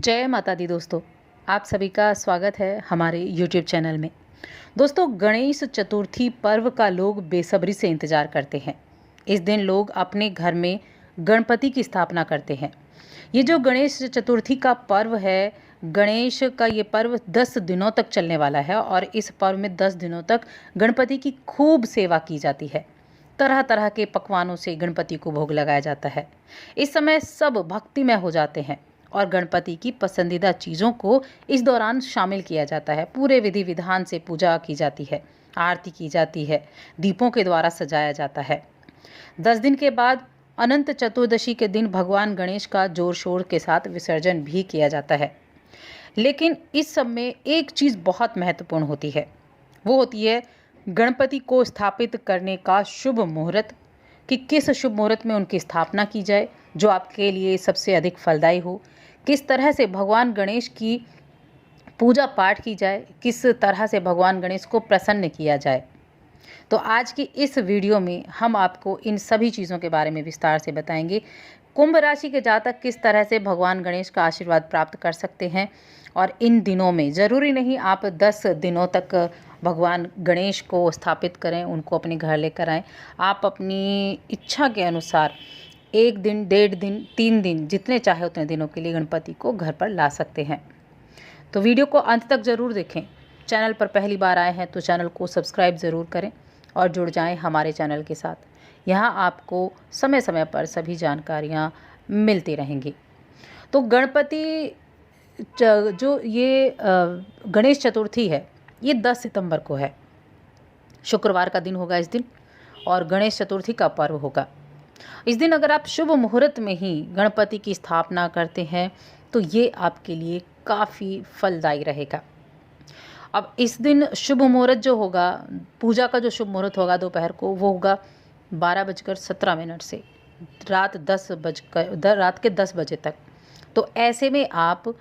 जय माता दी दोस्तों। आप सभी का स्वागत है हमारे YouTube चैनल में। दोस्तों, गणेश चतुर्थी पर्व का लोग बेसब्री से इंतज़ार करते हैं। इस दिन लोग अपने घर में गणपति की स्थापना करते हैं। ये जो गणेश चतुर्थी का पर्व है, गणेश का ये पर्व 10 दिनों तक चलने वाला है और इस पर्व में 10 दिनों तक गणपति की खूब सेवा की जाती है। तरह तरह के पकवानों से गणपति को भोग लगाया जाता है। इस समय सब भक्तिमय हो जाते हैं और गणपति की पसंदीदा चीज़ों को इस दौरान शामिल किया जाता है। पूरे विधि विधान से पूजा की जाती है, आरती की जाती है, दीपों के द्वारा सजाया जाता है। 10 दिन के बाद अनंत चतुर्दशी के दिन भगवान गणेश का जोर शोर के साथ विसर्जन भी किया जाता है। लेकिन इस सब में एक चीज़ बहुत महत्वपूर्ण होती है, वो होती है गणपति को स्थापित करने का शुभ मुहूर्त, कि किस शुभ मुहूर्त में उनकी स्थापना की जाए जो आपके लिए सबसे अधिक फलदायी हो। किस तरह से भगवान गणेश की पूजा पाठ की जाए, किस तरह से भगवान गणेश को प्रसन्न किया जाए। तो आज की इस वीडियो में हम आपको इन सभी चीज़ों के बारे में विस्तार से बताएंगे। कुंभ राशि के जातक किस तरह से भगवान गणेश का आशीर्वाद प्राप्त कर सकते हैं और इन दिनों में ज़रूरी नहीं आप 10 दिनों तक भगवान गणेश को स्थापित करें, उनको अपने घर लेकर आएँ। आप अपनी इच्छा के अनुसार 1 दिन, 1.5 दिन, 3 दिन, जितने चाहे उतने दिनों के लिए गणपति को घर पर ला सकते हैं। तो वीडियो को अंत तक ज़रूर देखें। चैनल पर पहली बार आए हैं तो चैनल को सब्सक्राइब ज़रूर करें और जुड़ जाएं हमारे चैनल के साथ। यहाँ आपको समय समय पर सभी जानकारियाँ मिलती रहेंगी। तो गणपति जो ये गणेश चतुर्थी है, ये 10 सितंबर को है। शुक्रवार का दिन होगा इस दिन और गणेश चतुर्थी का पर्व होगा। इस दिन अगर आप शुभ मुहूर्त में ही गणपति की स्थापना करते हैं तो ये आपके लिए काफ़ी फलदायी रहेगा। अब इस दिन शुभ मुहूर्त जो होगा, पूजा का जो शुभ मुहूर्त होगा दोपहर को, वो होगा 12:17 से रात के 10 बजे तक। तो ऐसे में आप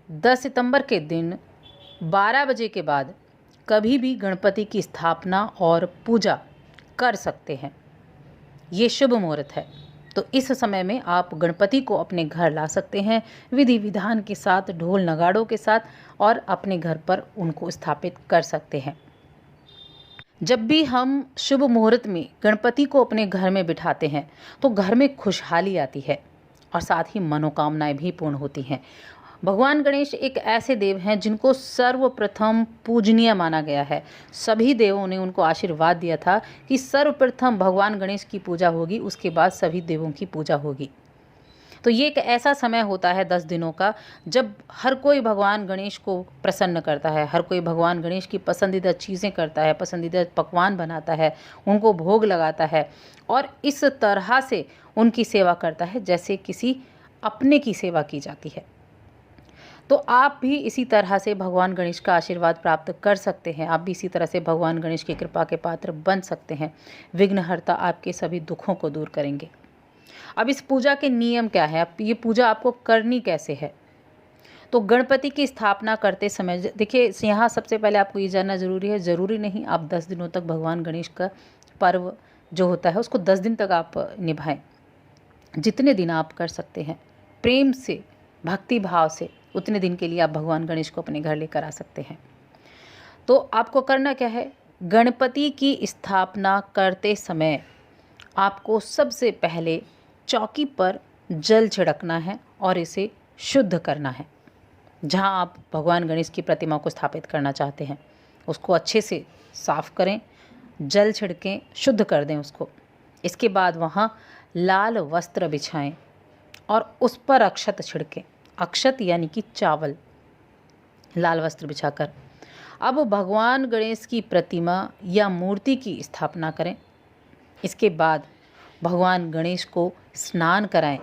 10 सितंबर के दिन 12 बजे के बाद कभी भी गणपति की स्थापना और पूजा कर सकते हैं। ये शुभ मुहूर्त है, तो इस समय में आप गणपति को अपने घर ला सकते हैं विधि विधान के साथ, ढोल नगाड़ों के साथ, और अपने घर पर उनको स्थापित कर सकते हैं। जब भी हम शुभ मुहूर्त में गणपति को अपने घर में बिठाते हैं तो घर में खुशहाली आती है और साथ ही मनोकामनाएं भी पूर्ण होती हैं। भगवान गणेश एक ऐसे देव हैं जिनको सर्वप्रथम पूजनीय माना गया है। सभी देवों ने उनको आशीर्वाद दिया था कि सर्वप्रथम भगवान गणेश की पूजा होगी, उसके बाद सभी देवों की पूजा होगी। तो ये एक ऐसा समय होता है 10 दिनों का जब हर कोई भगवान गणेश को प्रसन्न करता है, हर कोई भगवान गणेश की पसंदीदा चीज़ें करता है, पसंदीदा पकवान बनाता है, उनको भोग लगाता है और इस तरह से उनकी सेवा करता है जैसे किसी अपने की सेवा की जाती है। तो आप भी इसी तरह से भगवान गणेश का आशीर्वाद प्राप्त कर सकते हैं। आप भी इसी तरह से भगवान गणेश की कृपा के पात्र बन सकते हैं। विघ्नहर्ता आपके सभी दुखों को दूर करेंगे। अब इस पूजा के नियम क्या है, अब ये पूजा आपको करनी कैसे है? तो गणपति की स्थापना करते समय देखिए, यहाँ सबसे पहले आपको ये जानना ज़रूरी है, ज़रूरी नहीं आप 10 दिनों तक भगवान गणेश का पर्व जो होता है उसको 10 दिन तक आप निभाएं। जितने दिन आप कर सकते हैं प्रेम से, भक्ति भाव से, उतने दिन के लिए आप भगवान गणेश को अपने घर लेकर आ सकते हैं। तो आपको करना क्या है, गणपति की स्थापना करते समय आपको सबसे पहले चौकी पर जल छिड़कना है और इसे शुद्ध करना है। जहां आप भगवान गणेश की प्रतिमा को स्थापित करना चाहते हैं उसको अच्छे से साफ करें, जल छिड़कें, शुद्ध कर दें उसको। इसके बाद वहां लाल वस्त्र बिछाएं और उस पर अक्षत छिड़कें। अक्षत यानी कि चावल, लाल वस्त्र बिछाकर अब भगवान गणेश की प्रतिमा या मूर्ति की स्थापना करें। इसके बाद भगवान गणेश को स्नान कराएं।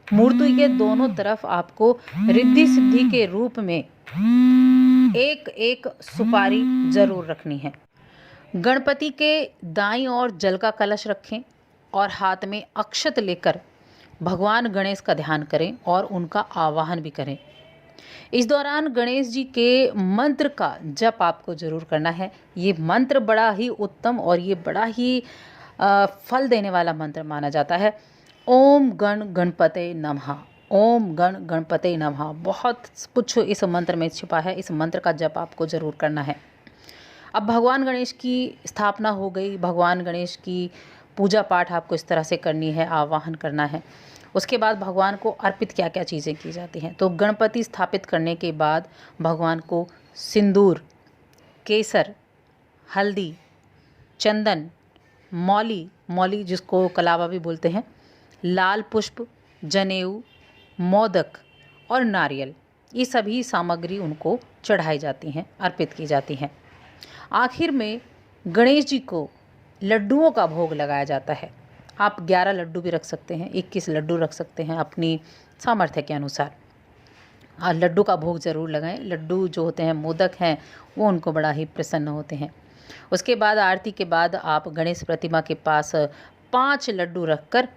मूर्ति के दोनों तरफ आपको रिद्धि सिद्धि के रूप में एक एक सुपारी जरूर रखनी है। गणपति के दाईं ओर जल का कलश रखें और हाथ में अक्षत लेकर भगवान गणेश का ध्यान करें और उनका आवाहन भी करें। इस दौरान गणेश जी के मंत्र का जप आपको ज़रूर करना है। ये मंत्र बड़ा ही उत्तम और ये बड़ा ही फल देने वाला मंत्र माना जाता है। ओम गण गणपते नमः। ओम गण गणपते नमः। बहुत कुछ इस मंत्र में छिपा है। इस मंत्र का जप आपको ज़रूर करना है। अब भगवान गणेश की स्थापना हो गई, भगवान गणेश की पूजा पाठ आपको इस तरह से करनी है, आवाहन करना है। उसके बाद भगवान को अर्पित क्या क्या चीज़ें की जाती हैं। तो गणपति स्थापित करने के बाद भगवान को सिंदूर, केसर, हल्दी, चंदन, मौली, मौली जिसको कलावा भी बोलते हैं, लाल पुष्प, जनेऊ, मोदक और नारियल, ये सभी सामग्री उनको चढ़ाई जाती हैं, अर्पित की जाती हैं। आखिर में गणेश जी को लड्डुओं का भोग लगाया जाता है। आप 11 लड्डू भी रख सकते हैं, 21 लड्डू रख सकते हैं अपनी सामर्थ्य के अनुसार। लड्डू का भोग ज़रूर लगाएं। लड्डू जो होते हैं, मोदक हैं, वो उनको बड़ा ही प्रसन्न होते हैं। उसके बाद आरती के बाद आप गणेश प्रतिमा के पास 5 लड्डू रखकर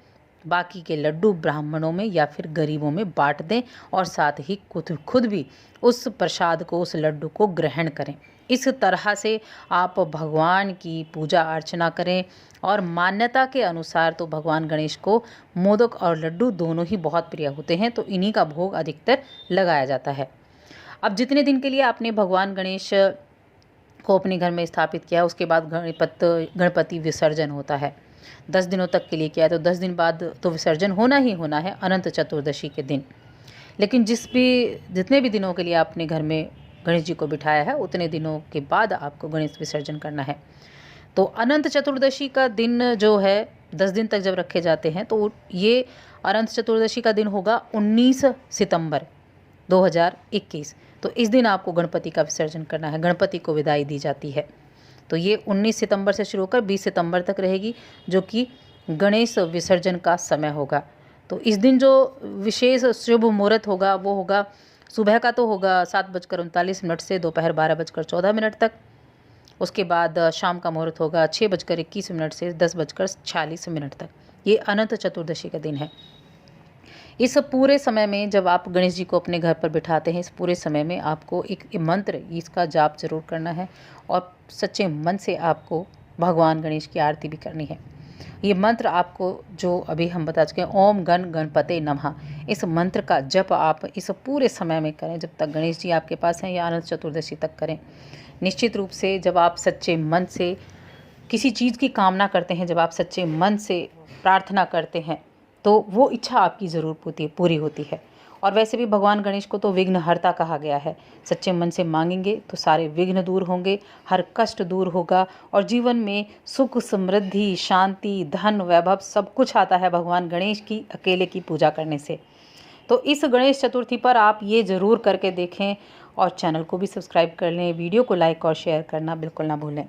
बाकी के लड्डू ब्राह्मणों में या फिर गरीबों में बांट दें और साथ ही खुद भी उस प्रसाद को, उस लड्डू को ग्रहण करें। इस तरह से आप भगवान की पूजा अर्चना करें। और मान्यता के अनुसार तो भगवान गणेश को मोदक और लड्डू दोनों ही बहुत प्रिय होते हैं, तो इन्हीं का भोग अधिकतर लगाया जाता है। अब जितने दिन के लिए आपने भगवान गणेश को अपने घर में स्थापित किया, उसके बाद गणपति विसर्जन होता है। 10 दिनों तक के लिए किया है, तो 10 दिन बाद तो विसर्जन होना ही होना है, अनंत चतुर्दशी के दिन। लेकिन जितने भी दिनों के लिए आपने घर में गणेश जी को बिठाया है, उतने दिनों के बाद आपको गणेश विसर्जन करना है। तो अनंत चतुर्दशी का दिन जो है, 10 दिन तक जब रखे जाते हैं, तो ये अनंत चतुर्दशी का दिन होगा 19 सितंबर 2021। तो इस दिन आपको गणपति का विसर्जन करना है, गणपति को विदाई दी जाती है। तो ये 19 सितंबर से शुरू होकर 20 सितंबर तक रहेगी, जो कि गणेश विसर्जन का समय होगा। तो इस दिन जो विशेष शुभ मुहूर्त होगा वो होगा, सुबह का तो होगा 7:39 से दोपहर 12:14 तक। उसके बाद शाम का मुहूर्त होगा 6:21 से 10:46 तक। ये अनंत चतुर्दशी का दिन है। इस पूरे समय में जब आप गणेश जी को अपने घर पर बिठाते हैं, इस पूरे समय में आपको एक मंत्र, इसका जाप जरूर करना है और सच्चे मन से आपको भगवान गणेश की आरती भी करनी है। ये मंत्र आपको, जो अभी हम बता चुके हैं, ओम गण गणपते नमः, इस मंत्र का जप आप इस पूरे समय में करें जब तक गणेश जी आपके पास हैं, या अनंत चतुर्दशी तक करें। निश्चित रूप से जब आप सच्चे मन से किसी चीज़ की कामना करते हैं, जब आप सच्चे मन से प्रार्थना करते हैं, तो वो इच्छा आपकी ज़रूर पूरी होती है। और वैसे भी भगवान गणेश को तो विघ्नहर्ता कहा गया है। सच्चे मन से मांगेंगे तो सारे विघ्न दूर होंगे, हर कष्ट दूर होगा और जीवन में सुख, समृद्धि, शांति, धन, वैभव सब कुछ आता है भगवान गणेश की अकेले की पूजा करने से। तो इस गणेश चतुर्थी पर आप ये ज़रूर करके देखें और चैनल को भी सब्सक्राइब कर लें। वीडियो को लाइक और शेयर करना बिल्कुल ना भूलें।